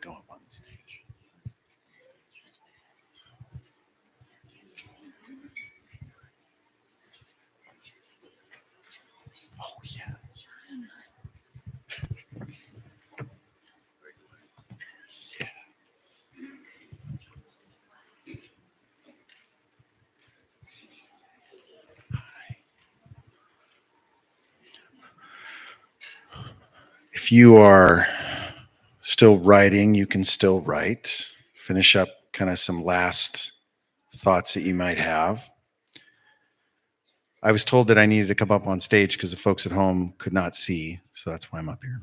go up on the stage. Oh, yeah. Yeah. If you are still writing, you can still write. Finish up kind of some last thoughts that you might have. I was told that I needed to come up on stage because the folks at home could not see, so that's why I'm up here.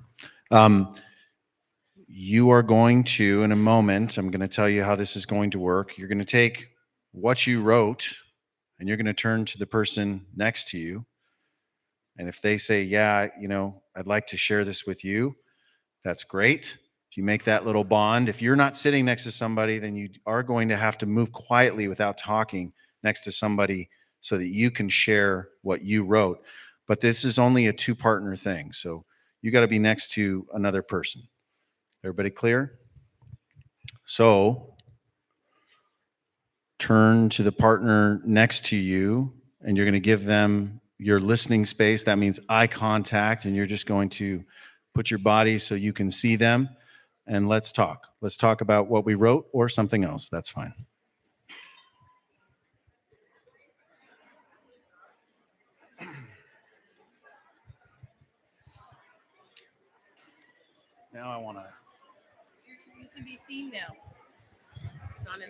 You are going to, in a moment, I'm going to tell you how this is going to work. You're going to take what you wrote and you're going to turn to the person next to you. And if they say, yeah, I'd like to share this with you, that's great. If you make that little bond, if you're not sitting next to somebody, then you are going to have to move quietly without talking next to somebody so that you can share what you wrote. But this is only a two-partner thing. So you got to be next to another person. Everybody clear? So turn to the partner next to you and you're going to give them your listening space. That means eye contact, and you're just going to put your body so you can see them. And let's talk. Let's talk about what we wrote or something else. That's fine. Now I want to. You can be seen now. It's on.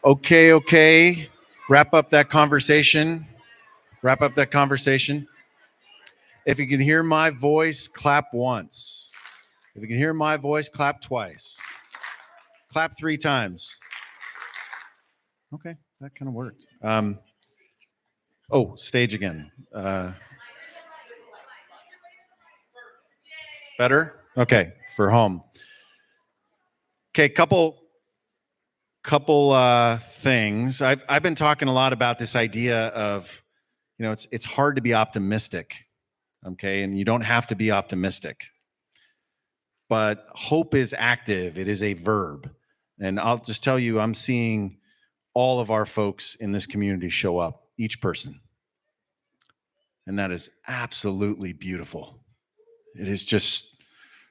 Okay. Wrap up that conversation. Wrap up that conversation. If you can hear my voice, clap once. If you can hear my voice, clap twice. Clap 3 times. Okay, that kind of worked. Stage again. Better? Okay, for home. Okay, couple things. I've been talking a lot about this idea of, it's hard to be optimistic. Okay, and you don't have to be optimistic. But hope is active. It is a verb. And I'll just tell you, I'm seeing all of our folks in this community show up, each person. And that is absolutely beautiful. It is just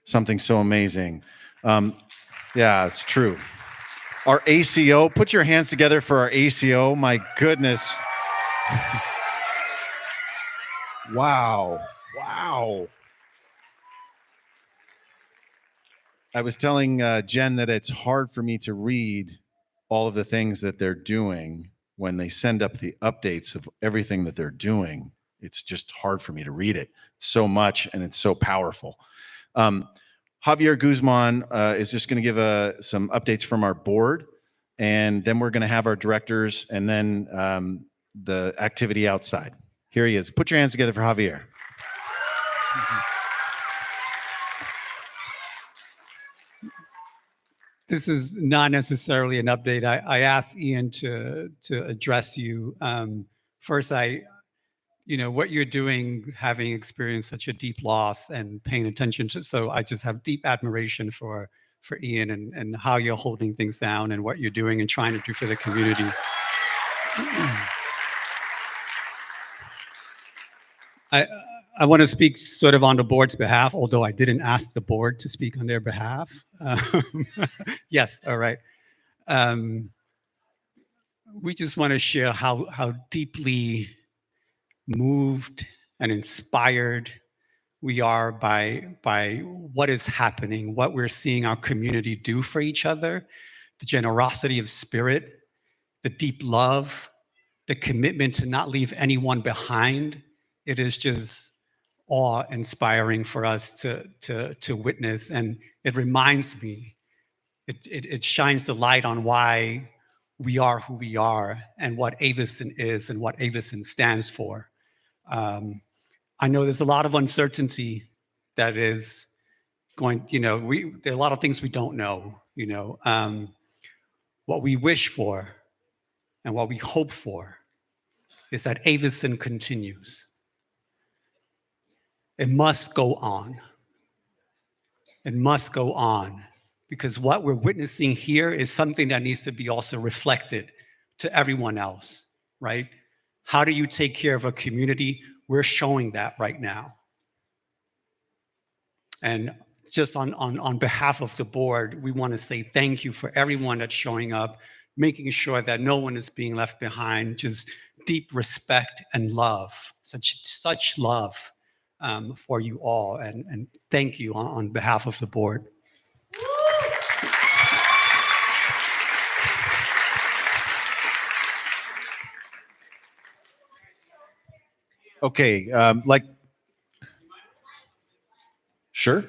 something so amazing. Yeah, it's true. Our ACO, put your hands together for our ACO. My goodness. Wow. I was telling Jen that it's hard for me to read all of the things that they're doing when they send up the updates of everything that they're doing. It's just hard for me to read it. It's so much and it's so powerful. Javier Guzman is just going to give some updates from our board, and then we're going to have our directors and then the activity outside. Here he is. Put your hands together for Javier. This is not necessarily an update. I asked Ian to address you. First, what you're doing, having experienced such a deep loss and paying attention to, so I just have deep admiration for Ian and how you're holding things down and what you're doing and trying to do for the community. I want to speak sort of on the board's behalf, although I didn't ask the board to speak on their behalf. Yes, all right. We just want to share how deeply moved and inspired we are by what is happening, what we're seeing our community do for each other, the generosity of spirit, the deep love, the commitment to not leave anyone behind. It is just awe-inspiring for us to witness, and it reminds me, it shines the light on why we are who we are and what Aveson is and what Aveson stands for. I know there's a lot of uncertainty that is going, there are a lot of things we don't know, what we wish for and what we hope for is that Aveson continues. It must go on. It must go on, because what we're witnessing here is something that needs to be also reflected to everyone else, right? How do you take care of a community? We're showing that right now. And just on behalf of the board, we want to say thank you for everyone that's showing up, making sure that no one is being left behind, just deep respect and love, such love for you all. And thank you on behalf of the board. Okay, sure.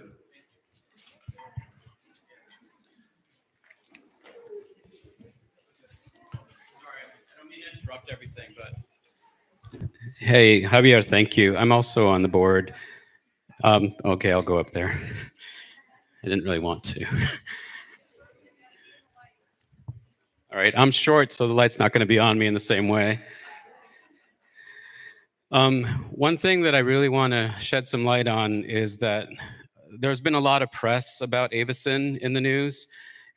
Everything, but hey, Javier, thank you. I'm also on the board. Okay, I'll go up there. I didn't really want to. All right, I'm short, so the light's not going to be on me in the same way. One thing that I really want to shed some light on is that there's been a lot of press about Aveson in the news,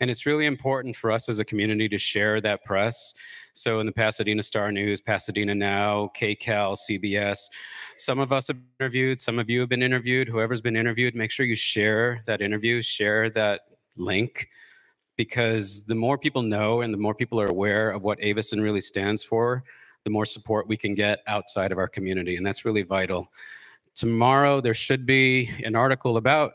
and it's really important for us as a community to share that press. So in the Pasadena Star News, Pasadena Now, KCAL, CBS, some of us have been interviewed, some of you have been interviewed. Whoever's been interviewed, make sure you share that interview, share that link, because the more people know and the more people are aware of what Aveson really stands for, the more support we can get outside of our community, and that's really vital. Tomorrow, there should be an article about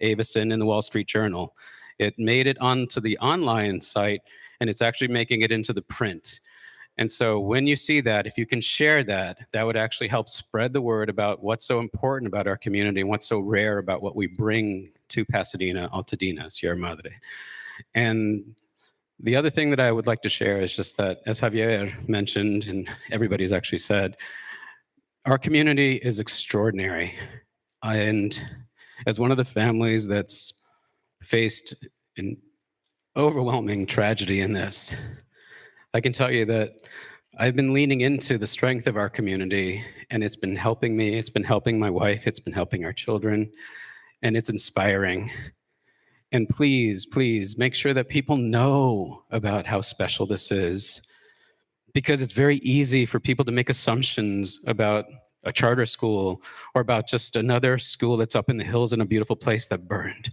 Aveson in the Wall Street Journal. It made it onto the online site, and it's actually making it into the print. And so when you see that, if you can share that, that would actually help spread the word about what's so important about our community and what's so rare about what we bring to Pasadena, Altadena, Sierra Madre. And the other thing that I would like to share is just that, as Javier mentioned, and everybody's actually said, our community is extraordinary. And as one of the families that's faced an overwhelming tragedy in this, I can tell you that I've been leaning into the strength of our community, and it's been helping me. It's been helping my wife. It's been helping our children, and it's inspiring. And please, please make sure that people know about how special this is, because it's very easy for people to make assumptions about a charter school or about just another school that's up in the hills in a beautiful place that burned.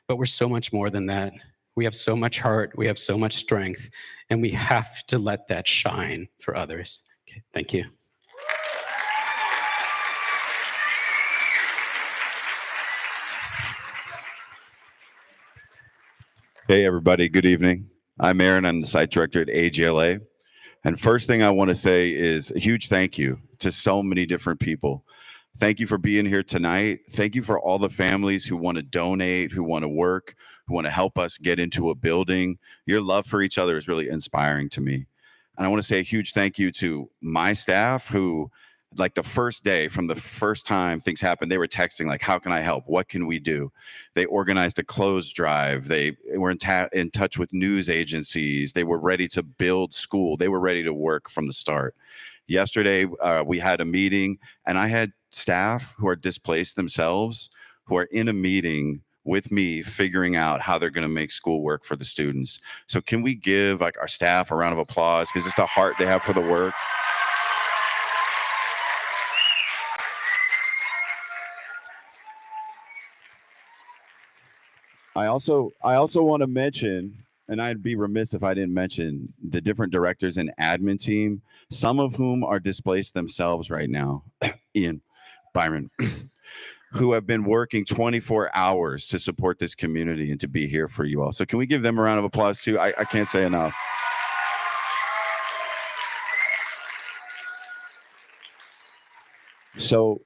But we're so much more than that. We have so much heart, we have so much strength, and we have to let that shine for others. Okay, thank you. Hey, everybody. Good evening. I'm Aaron. I'm the site director at AGLA. And first thing I want to say is a huge thank you to so many different people. Thank you for being here tonight. Thank you for all the families who want to donate, who want to work, who want to help us get into a building. Your love for each other is really inspiring to me. And I want to say a huge thank you to my staff who, like the first day, from the first time things happened, they were texting like, how can I help? What can we do? They organized a clothes drive. They were in touch with news agencies. They were ready to build school. They were ready to work from the start. Yesterday, we had a meeting, and I had staff who are displaced themselves, who are in a meeting with me figuring out how they're going to make school work for the students. So can we give like our staff a round of applause, because it's the heart they have for the work. I also want to mention, and I'd be remiss if I didn't mention, the different directors and admin team, some of whom are displaced themselves right now. Ian, Byron, who have been working 24 hours to support this community and to be here for you all. So can we give them a round of applause too? I can't say enough. So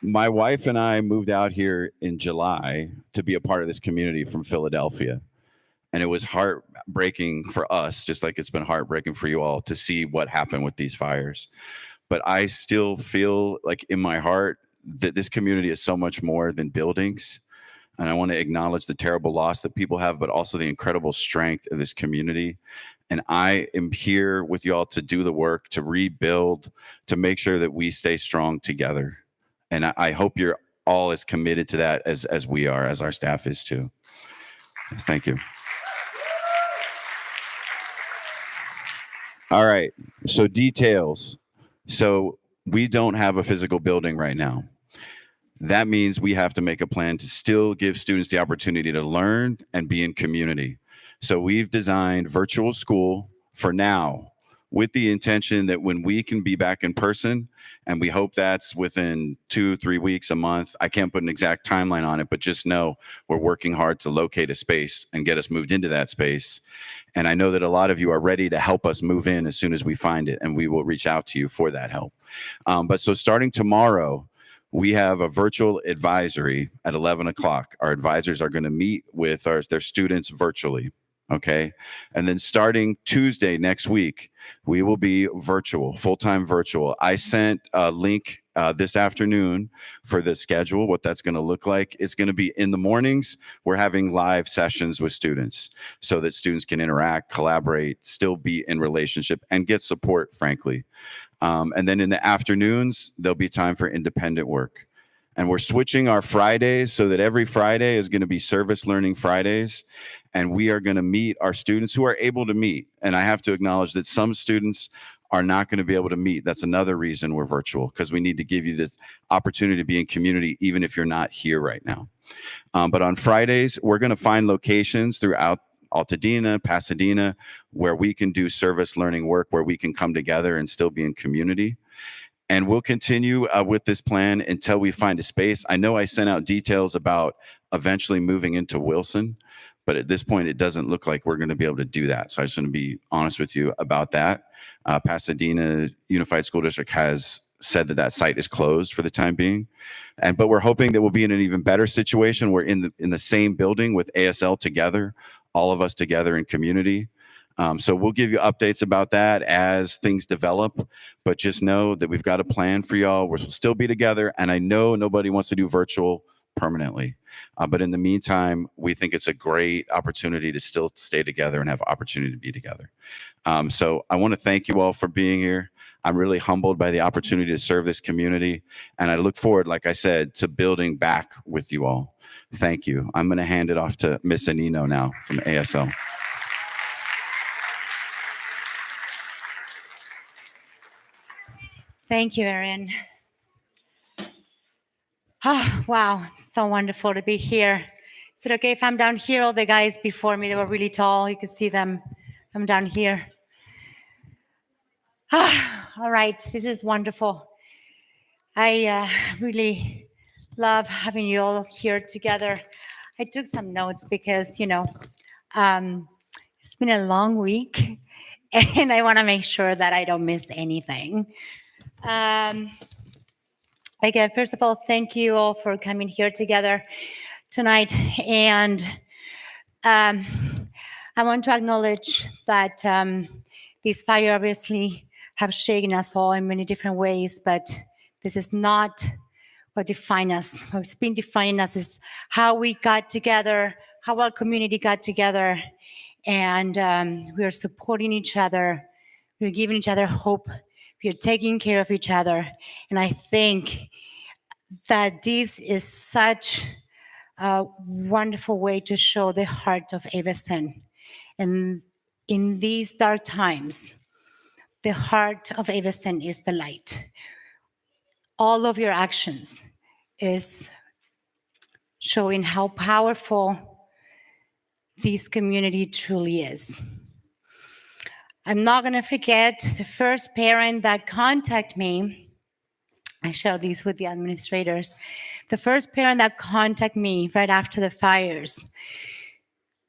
my wife and I moved out here in July to be a part of this community from Philadelphia. And it was heartbreaking for us, just like it's been heartbreaking for you all to see what happened with these fires. But I still feel like in my heart that this community is so much more than buildings. And I want to acknowledge the terrible loss that people have, but also the incredible strength of this community. And I am here with y'all to do the work, to rebuild, to make sure that we stay strong together. And I hope you're all as committed to that as we are, as our staff is too. Thank you. All right, so details. So we don't have a physical building right now. That means we have to make a plan to still give students the opportunity to learn and be in community. So we've designed virtual school for now, with the intention that when we can be back in person, and we hope that's within 2-3 weeks, a month. I can't put an exact timeline on it, but just know we're working hard to locate a space and get us moved into that space. And I know that a lot of you are ready to help us move in as soon as we find it, and we will reach out to you for that help. But so starting tomorrow, we have a virtual advisory at 11 o'clock. Our advisors are going to meet with their students virtually. Okay. And then starting Tuesday next week, we will be virtual, full-time virtual. I sent a link this afternoon for the schedule, what that's going to look like. It's going to be in the mornings. We're having live sessions with students so that students can interact, collaborate, still be in relationship, and get support, frankly. And then in the afternoons, there'll be time for independent work. And we're switching our Fridays so that every Friday is going to be service learning Fridays. And we are going to meet our students who are able to meet. And I have to acknowledge that some students are not going to be able to meet. That's another reason we're virtual, because we need to give you this opportunity to be in community, even if you're not here right now. But on Fridays, we're going to find locations throughout Altadena, Pasadena, where we can do service learning work, where we can come together and still be in community. And we'll continue with this plan until we find a space. I know I sent out details about eventually moving into Wilson, But at this point, it doesn't look like we're going to be able to do that. So I just want to be honest with you about that. Pasadena Unified School District has said that that site is closed for the time being. But we're hoping that we'll be in an even better situation. We're in the same building with ASL together, all of us together in community. So we'll give you updates about that as things develop, but just know that we've got a plan for y'all. We'll still be together. And I know nobody wants to do virtual permanently. But in the meantime, we think it's a great opportunity to still stay together and have opportunity to be together. So I want to thank you all for being here. I'm really humbled by the opportunity to serve this community. And I look forward, like I said, to building back with you all. Thank you. I'm going to hand it off to Miss Anino now from ASL. Thank you, Erin. Oh, wow, so wonderful to be here. Is it okay if I'm down here? All the guys before me, they were really tall. You could see them. I'm down here. All right, this is wonderful. I really love having you all here together. I took some notes because, it's been a long week and I want to make sure that I don't miss anything. Again, first of all, thank you all for coming here together tonight. And I want to acknowledge that this fire obviously have shaken us all in many different ways, but this is not what defines us. What's been defining us is how we got together, how our community got together, and we are supporting each other. We're giving each other hope. We are taking care of each other. And I think that this is such a wonderful way to show the heart of Aveson. And in these dark times, the heart of Aveson is the light. All of your actions is showing how powerful this community truly is. I'm not going to forget the first parent that contacted me. I shared these with the administrators. The first parent that contacted me right after the fires,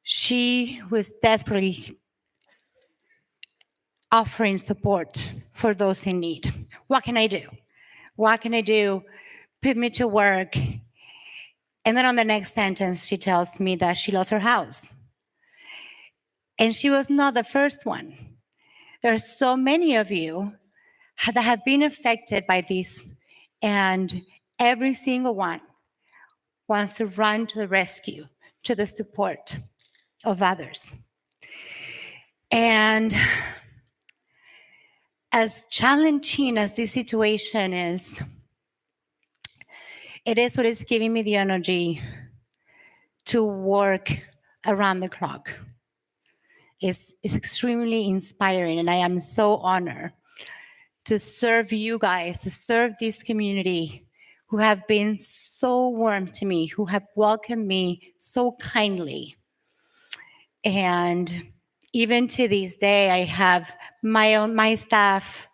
she was desperately offering support for those in need. What can I do? What can I do? Put me to work. And then on the next sentence, she tells me that she lost her house. And she was not the first one. There are so many of you that have been affected by this, and every single one wants to run to the rescue, to the support of others. And as challenging as this situation is, it is what is giving me the energy to work around the clock. It's extremely inspiring, and I am so honored to serve you guys, to serve this community who have been so warm to me, who have welcomed me so kindly. And even to this day, I have my staff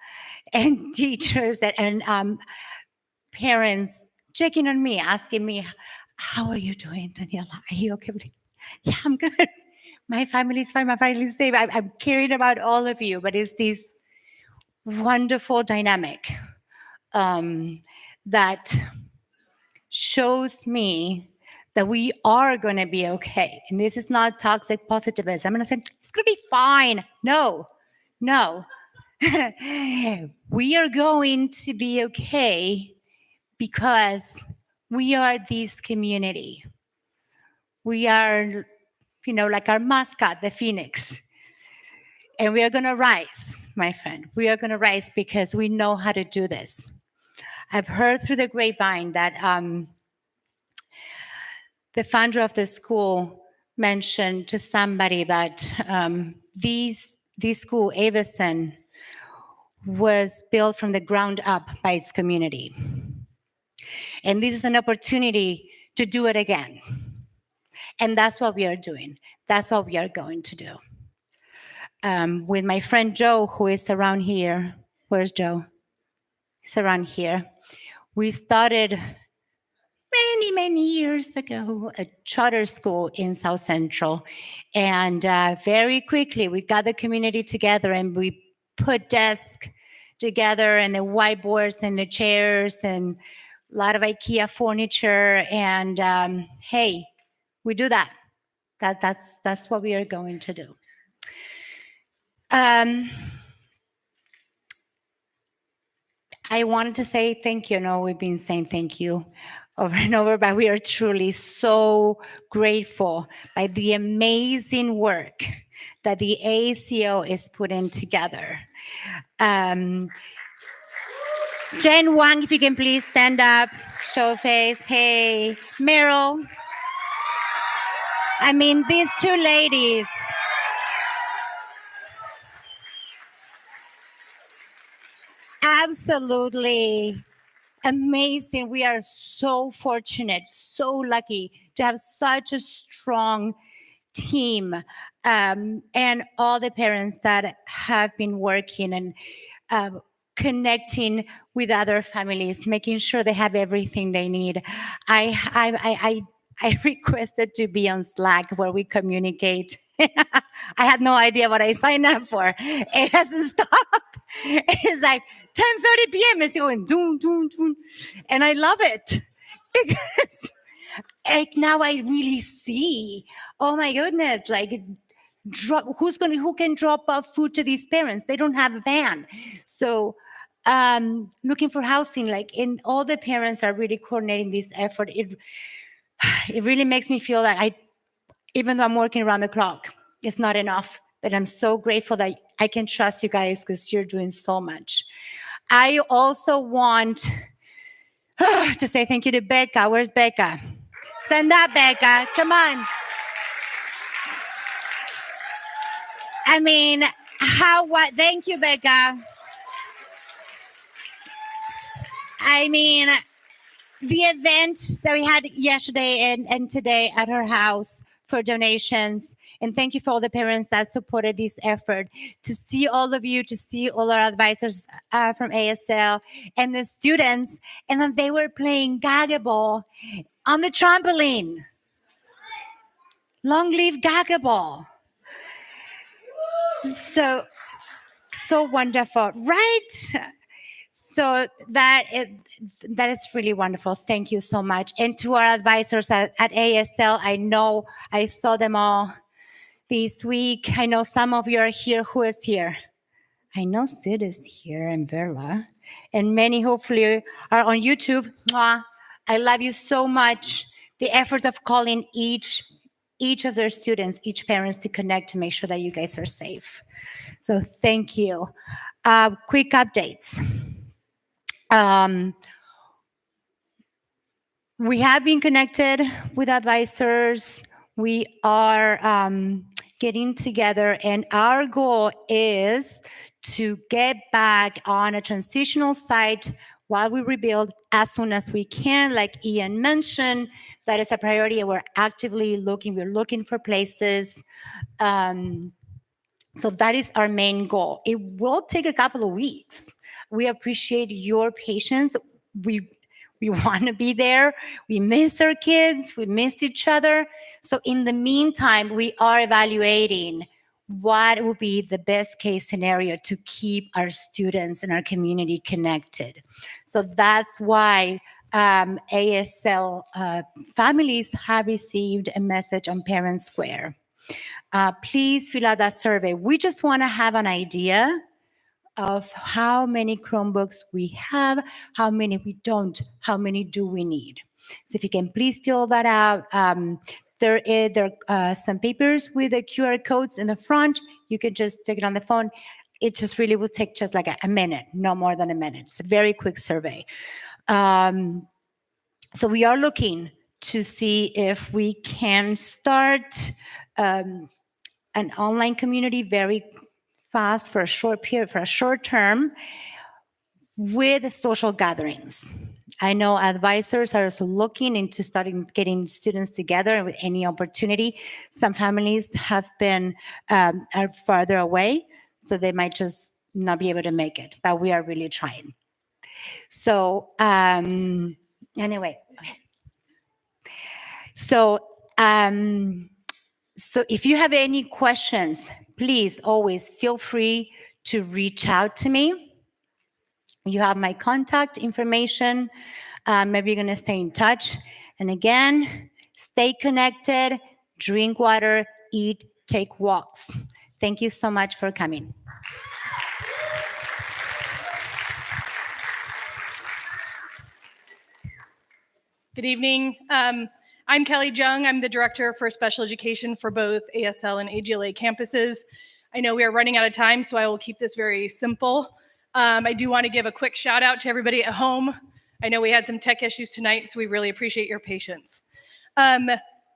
and teachers and parents checking on me, asking me, how are you doing, Daniela? Are you okay? Yeah, I'm good. My family's fine. My family's safe. I'm caring about all of you, but it's this wonderful dynamic that shows me that we are going to be okay. And this is not toxic positivism. I'm going to say, it's going to be fine. No. We are going to be okay because we are this community. We are, like our mascot, the phoenix. And we are going to rise, my friend. We are going to rise because we know how to do this. I've heard through the grapevine that the founder of the school mentioned to somebody that this school, Aveson, was built from the ground up by its community. And this is an opportunity to do it again. And that's what we are doing. That's what we are going to do. With my friend Joe, who is around here. Where's Joe? He's around here. We started many, many years ago, a charter school in South Central. And very quickly, we got the community together and we put desks together and the whiteboards and the chairs and a lot of IKEA furniture. And hey, we do that. That's what we are going to do. I wanted to say thank you. No, we've been saying thank you over and over, but we are truly so grateful by the amazing work that the ACO is putting together. Jen Wang, if you can please stand up, show face. Hey, Meryl. I mean, these two ladies. Absolutely amazing. We are so fortunate, so lucky to have such a strong team, and all the parents that have been working and connecting with other families, making sure they have everything they need. I requested to be on Slack where we communicate. I had no idea what I signed up for. It hasn't stopped. It's like 10:30 p.m. It's going doom, doom, doom. And I love it because like now I really see, oh my goodness, like who can drop off food to these parents? They don't have a van. So looking for housing, like, and all the parents are really coordinating this effort. It really makes me feel that even though I'm working around the clock, it's not enough. But I'm so grateful that I can trust you guys because you're doing so much. I also want to say thank you to Becca. Where's Becca? Stand up, Becca. Come on. I mean, thank you, Becca. I mean, the event that we had yesterday and today at her house for donations, and thank you for all the parents that supported this effort. To see all of you, to see all our advisors from ASL and the students, and then they were playing Gaga Ball on the trampoline. Long live Gaga Ball. So wonderful, right? So that is really wonderful. Thank you so much. And to our advisors at ASL, I know I saw them all this week. I know some of you are here. Who is here? I know Sid is here and Verla. And many hopefully are on YouTube. Mwah. I love you so much. The effort of calling each of their students, each parents to connect to make sure that you guys are safe. So thank you. Quick updates. We have been connected with advisors. We are getting together, and our goal is to get back on a transitional site while we rebuild as soon as we can. Like Ian mentioned, that is a priority. We're actively looking. We're looking for places. So that is our main goal. It will take a couple of weeks. We appreciate your patience. We want to be there. We miss our kids. We miss each other. So in the meantime, we are evaluating what will be the best case scenario to keep our students and our community connected. So that's why ASL families have received a message on Parent Square. Please fill out that survey. We just want to have an idea of how many Chromebooks we have, how many we don't, how many do we need. So if you can please fill that out. There are some papers with the QR codes in the front. You can just take it on the phone. It just really will take just like a minute, no more than a minute. It's a very quick survey. So we are looking to see if we can start an online community very fast for a short period, for a short term, with social gatherings. I know advisors are also looking into starting getting students together with any opportunity. Some families have been are farther away, so they might just not be able to make it, but we are really trying. So anyway, okay. So, so if you have any questions, please always feel free to reach out to me. You have my contact information. Maybe you're going to stay in touch. And again, stay connected, drink water, eat, take walks. Thank you so much for coming. Good evening. I'm Kelly Jung. I'm the Director for Special Education for both ASL and AGLA campuses. I know we are running out of time, so I will keep this very simple. I do want to give a quick shout out to everybody at home. I know we had some tech issues tonight, so we really appreciate your patience.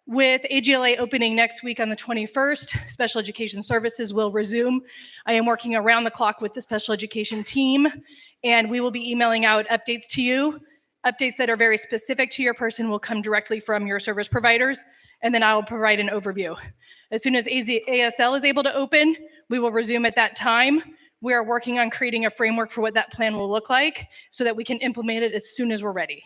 With AGLA opening next week on the 21st, special education services will resume. I am working around the clock with the special education team, and we will be emailing out updates to you. Updates that are very specific to your person will come directly from your service providers, and then I will provide an overview. As soon as ASL is able to open, we will resume at that time. We are working on creating a framework for what that plan will look like so that we can implement it as soon as we're ready.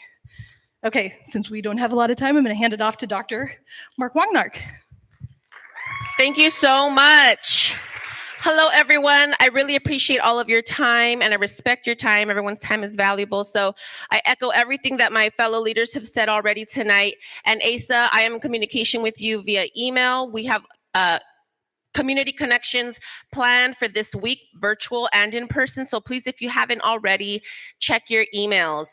Okay, since we don't have a lot of time, I'm going to hand it off to Dr. Mark Wangnark. Thank you so much. Hello, everyone. I really appreciate all of your time and I respect your time. Everyone's time is valuable. So I echo everything that my fellow leaders have said already tonight. And Asa, I am in communication with you via email. We have community connections planned for this week, virtual and in person. So please, if you haven't already, check your emails.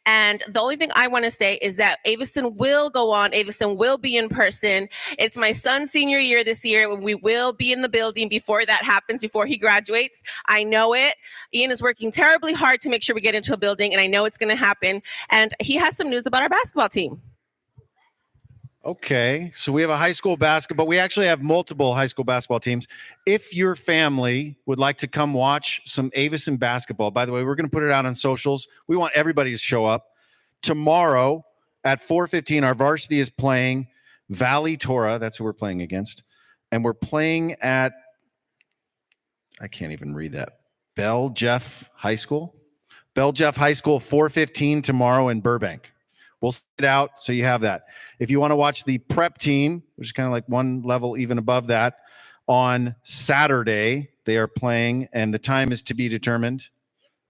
And the only thing I want to say is that Aveson will go on. Aveson will be in person. It's my son's senior year this year. We will be in the building before that happens, before he graduates. I know it. Ian is working terribly hard to make sure we get into a building, and I know it's going to happen. And he has some news about our basketball team. Okay, so we have a high school basketball. We actually have multiple high school basketball teams. If your family would like to come watch some Aveson basketball, by the way, we're going to put it out on socials. We want everybody to show up. Tomorrow at 4:15, our varsity is playing Valley Torah. That's who we're playing against. And we're playing at, I can't even read that, Bell Jeff High School. Bell Jeff High School, 4:15 tomorrow in Burbank. We'll sit it out so you have that. If you want to watch the prep team, which is kind of like one level even above that, on Saturday they are playing, and the time is to be determined,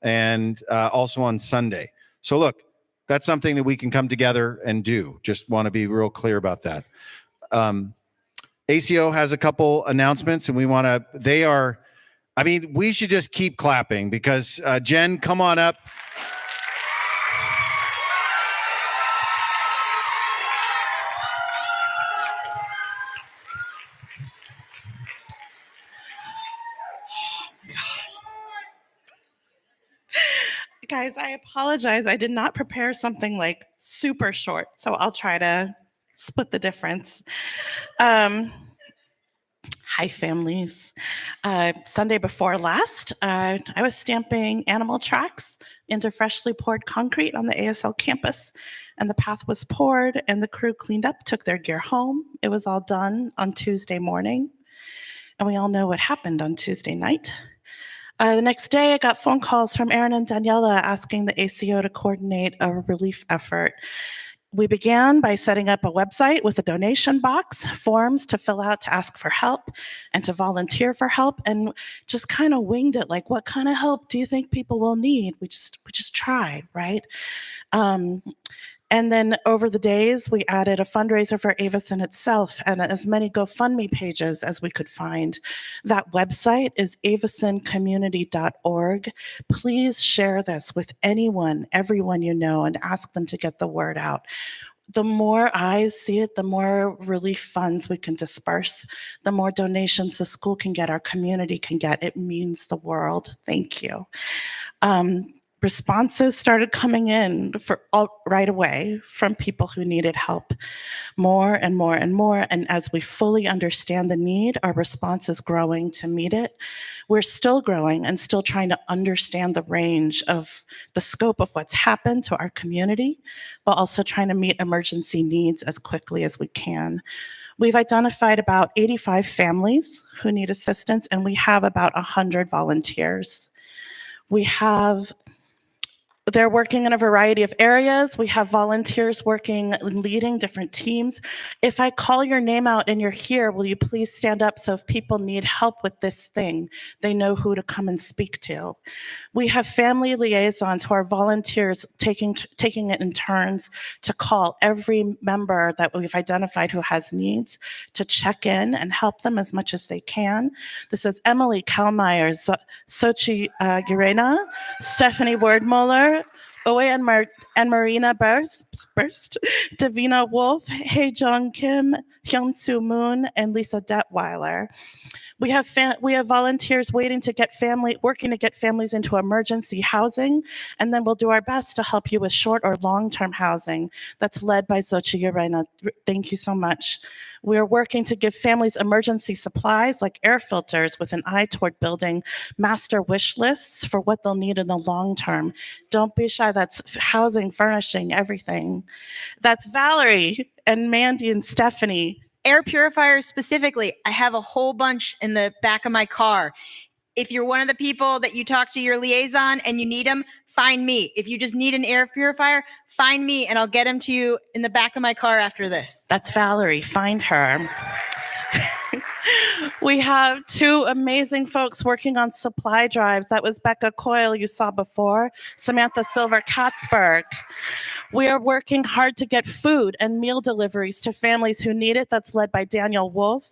and also on Sunday. So look, that's something that we can come together and do. Just want to be real clear about that. ACO has a couple announcements, and we want to, we should just keep clapping because Jen, come on up. Guys, I apologize. I did not prepare something like super short, so I'll try to split the difference. Hi, families. Sunday before last, I was stamping animal tracks into freshly poured concrete on the ASL campus, and the path was poured and the crew cleaned up, took their gear home. It was all done on Tuesday morning, and we all know what happened on Tuesday night. The next day, I got phone calls from Aaron and Daniela asking the ACO to coordinate a relief effort. We began by setting up a website with a donation box, forms to fill out to ask for help and to volunteer for help, and just kind of winged it, like, what kind of help do you think people will need? We just try, right? And then over the days, we added a fundraiser for Aveson itself and as many GoFundMe pages as we could find. That website is avesoncommunity.org. Please share this with everyone you know, and ask them to get the word out. The more eyes see it, the more relief funds we can disperse, the more donations the school can get, our community can get. It means the world. Thank you. Responses started coming in right away from people who needed help, more and more and more. And as we fully understand the need, our response is growing to meet it. We're still growing and still trying to understand the range of the scope of what's happened to our community, but also trying to meet emergency needs as quickly as we can. We've identified about 85 families who need assistance, and we have about 100 volunteers. We have They're working in a variety of areas. We have volunteers working and leading different teams. If I call your name out and you're here, will you please stand up so if people need help with this thing, they know who to come and speak to. We have family liaisons who are volunteers taking it in turns to call every member that we've identified who has needs to check in and help them as much as they can. This is Emily Kalmeyer, Sochi Urena, Stephanie Wordmuller, Owe and Marina Burst, Davina Wolf, Hei Jong Kim, Hyun Soo Moon, and Lisa Detweiler. We have volunteers working to get families into emergency housing, and then we'll do our best to help you with short or long-term housing. That's led by Xochitl Urena. Thank you so much. We're working to give families emergency supplies like air filters with an eye toward building master wish lists for what they'll need in the long term. Don't be shy, that's housing, furnishing, everything. That's Valerie and Mandy and Stephanie. Air purifiers specifically, I have a whole bunch in the back of my car. If you're one of the people that you talk to your liaison and you need them, find me. If you just need an air purifier, find me and I'll get them to you in the back of my car after this. That's Valerie, find her. We have two amazing folks working on supply drives. That was Becca Coyle you saw before, Samantha Silver-Katzberg. We are working hard to get food and meal deliveries to families who need it. That's led by Daniel Wolf.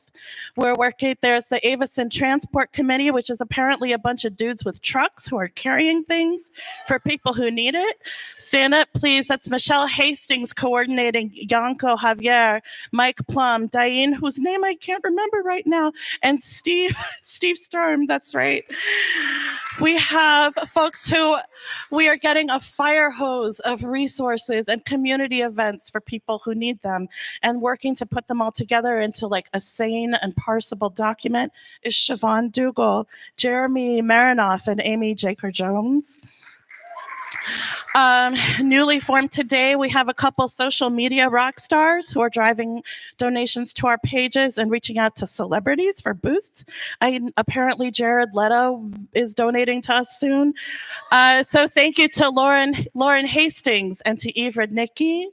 There's the Aveson Transport Committee, which is apparently a bunch of dudes with trucks who are carrying things for people who need it. Stand up, please. That's Michelle Hastings coordinating, Yanko Javier, Mike Plum, Diane, whose name I can't remember right now, and Steve Sturm, that's right. We have folks who we are getting a fire hose of resources and community events for people who need them, and working to put them all together into like a sane and parsable document is Siobhan Dougal, Jeremy Marinoff, and Amy Jaker-Jones. Newly formed today, we have a couple social media rock stars who are driving donations to our pages and reaching out to celebrities for boosts. Apparently Jared Leto is donating to us soon. So thank you to Lauren Hastings and to Eve Radnicki.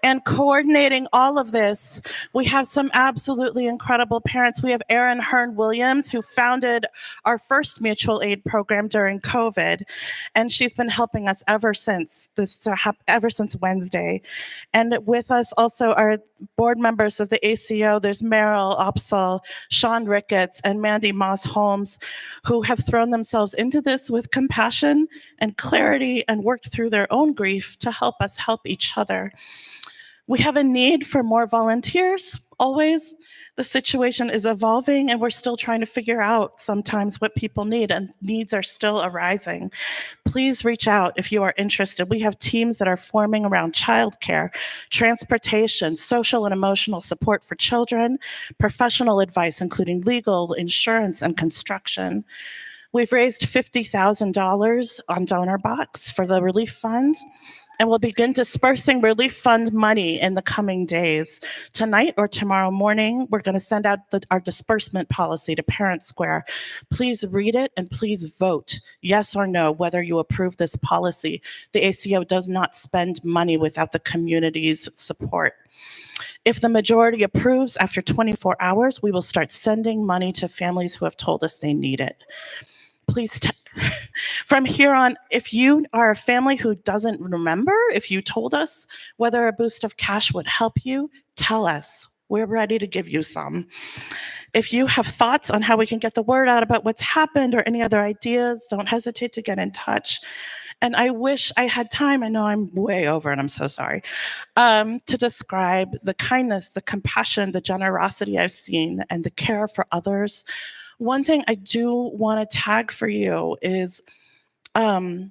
And coordinating all of this, we have some absolutely incredible parents. We have Erin Hearn Williams, who founded our first mutual aid program during COVID, and she's been helping us ever since Wednesday. And with us also are board members of the ACO. There's Meryl Opsal, Sean Ricketts, and Mandy Moss Holmes, who have thrown themselves into this with compassion and clarity and worked through their own grief to help us help each other. We have a need for more volunteers, always. The situation is evolving and we're still trying to figure out sometimes what people need, and needs are still arising. Please reach out if you are interested. We have teams that are forming around childcare, transportation, social and emotional support for children, professional advice, including legal, insurance, and construction. We've raised $50,000 on DonorBox for the relief fund, and we'll begin dispersing relief fund money in the coming days. Tonight or tomorrow morning, we're going to send out our disbursement policy to Parent Square. Please read it and please vote yes or no whether you approve this policy. The ACO does not spend money without the community's support. If the majority approves, after 24 hours, we will start sending money to families who have told us they need it. Please, from here on, if you are a family who doesn't remember, if you told us whether a boost of cash would help you, tell us. We're ready to give you some. If you have thoughts on how we can get the word out about what's happened or any other ideas, don't hesitate to get in touch. And I wish I had time, I know I'm way over and I'm so sorry, to describe the kindness, the compassion, the generosity I've seen, and the care for others. One thing I do want to tag for you is, my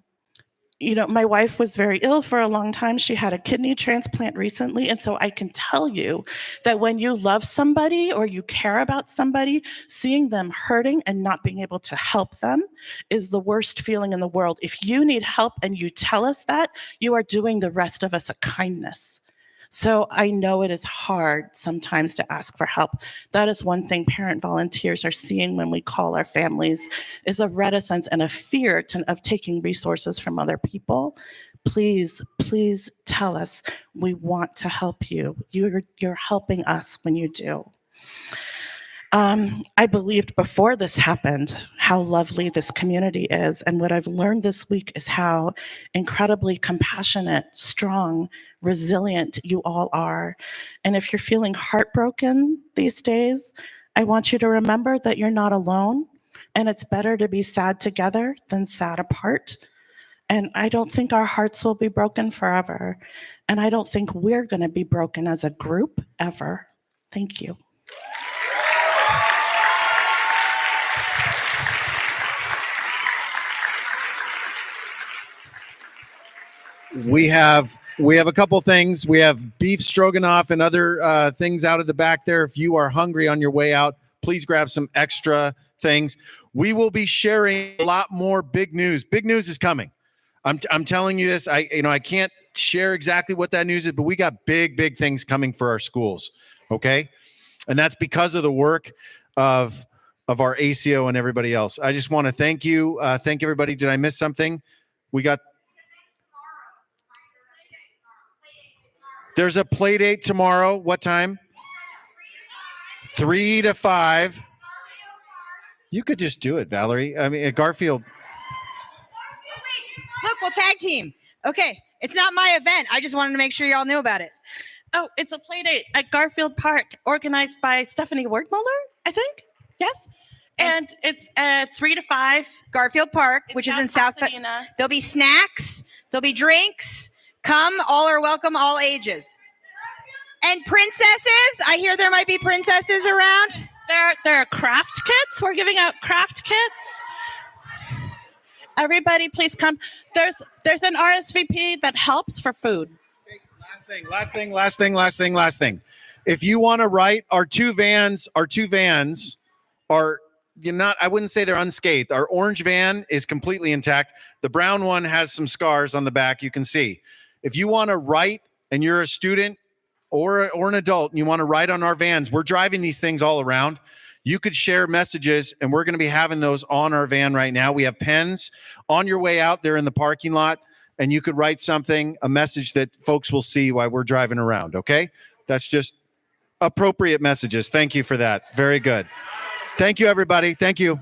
wife was very ill for a long time. She had a kidney transplant recently. And so I can tell you that when you love somebody or you care about somebody, seeing them hurting and not being able to help them is the worst feeling in the world. If you need help and you tell us that, you are doing the rest of us a kindness. So I know it is hard sometimes to ask for help. That is one thing parent volunteers are seeing when we call our families, is a reticence and a fear of taking resources from other people. Please, please tell us. We want to help you. You're helping us when you do. I believed before this happened how lovely this community is. And what I've learned this week is how incredibly compassionate, strong, resilient you all are. And if you're feeling heartbroken these days, I want you to remember that you're not alone. And it's better to be sad together than sad apart. And I don't think our hearts will be broken forever. And I don't think we're going to be broken as a group ever. Thank you. We have a couple things. We have beef stroganoff and other things out of the back there. If you are hungry on your way out, please grab some extra things. We will be sharing a lot more big news. Big news is coming. I'm telling you this. I can't share exactly what that news is, but we got big things coming for our schools. Okay, and that's because of the work of our ACO and everybody else. I just want to thank you. Thank everybody. Did I miss something? We got. There's a play date tomorrow. What time? 3 to 5. You could just do it, Valerie. I mean, at Garfield. Look, we'll tag team. Okay, it's not my event. I just wanted to make sure y'all knew about it. Oh, it's a play date at Garfield Park organized by Stephanie Wordmuller, I think. Yes. And it's 3 to 5. Garfield Park, which is in South Pasadena. There'll be snacks. There'll be drinks. Come, all are welcome, all ages. And princesses. I hear there might be princesses around. There are craft kits. We're giving out craft kits. Everybody, please come. There's an RSVP that helps for food. Last thing. If you want to write, our two vans are I wouldn't say they're unscathed. Our orange van is completely intact. The brown one has some scars on the back, you can see. If you want to write and you're a student or an adult and you want to write on our vans, we're driving these things all around. You could share messages, and we're going to be having those on our van right now. We have pens on your way out there in the parking lot, and you could write something, a message that folks will see while we're driving around, okay? That's just appropriate messages. Thank you for that. Very good. Thank you, everybody. Thank you.